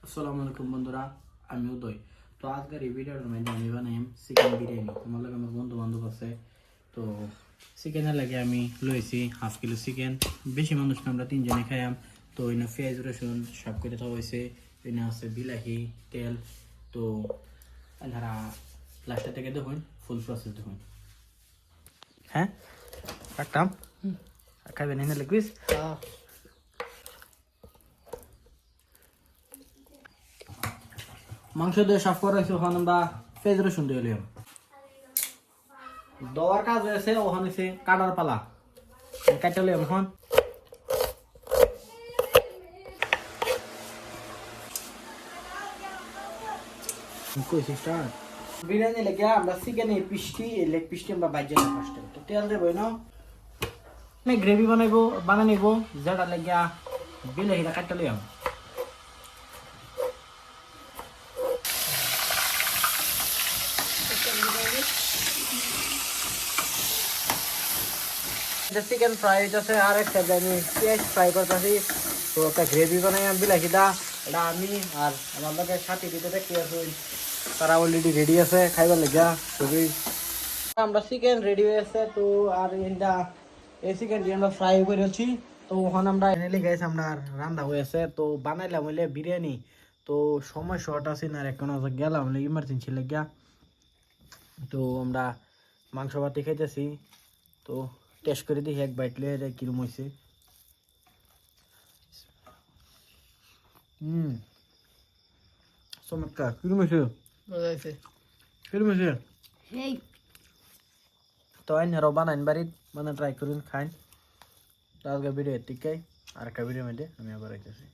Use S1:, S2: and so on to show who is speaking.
S1: আসসালামু আলাইকুম বন্ধুরা, আমি উদয়। তো আজকের এই ভিডিওর মধ্যে আমি বানাইম চিকেন বিরিয়ানি। তোমার লাগে আমার বন্ধু বান্ধব আছে, তো চিকেনের লাগে আমি লইছি হাফ কিলো চিকেন। বেশি মানুষ না, আমরা তিনজনে খাইয়াম। তো এনে পেঁয়াজ রসুন সব করে দেওয়া হয়েছে। এনে আছে বিলাহি, তেল। তো এনারা লাস্টের থেকে দেখুন ফুল প্রসেস দেখুন। হ্যাঁ রাখতাম, খাইবেন এনে লিকুইস। মাংস দিয়ে সাফ করা হয়েছে, ওখানে আমরা পেঁয়াজ রসুন দিয়ে এলাম। দেওয়ার কাজ হয়েছে, ওখানে হচ্ছে কাটার পালা কাটা লিয়াম। এখন বিরিয়ানি লেগে আমরা চিকেন এই পিসটি, এই লেগ পিসটি আমরা বাইজে ফার্স্ট। তো তেল দেবো না, গ্রেভি বানাই নিব। যেটা লেগে বিলাহিটা কাটা লিয়াম। চিকেন ফ্রাই হইতেছে, আর একটা আমি পেঁয়াজ ফ্রাই করতেছি। তো একটা গ্রেভি বানাই বিলাহিটা, এটা আমি আর আমার লোকের সাথে দিতে দেখতে আসুন। তারা অলরেডি রেডি আছে খাইবার লেগা খুবই। আমরা চিকেন রেডি হয়েছে। তো আর এটা এই চিকেন দিয়ে আমরা ফ্রাই করেছি। তো ওখানে আমরা এনে গেছি, আমরা রান্না হয়েছে। তো বানাইলাম হইলে বিরিয়ানি। তো সময় শর্ট আছে না, এখন গেলাম ইমার্জেন্সি লেগা। তো আমরা মাংস ভাতি খাইতেছি। তো টেস্ট করে দেখি এক বাইট লিয়ে কিরম হয়েছে। চমৎকার, কিরম হয়েছে? কিরম হয়েছে? তো আইনারাও বানাইন, বাড়ির বানান ট্রাই করুন, খাইন। তো আজকে ভিডিও এতিকাই, আর একটা ভিডিও মধ্যে আমি আবার আইতেছি।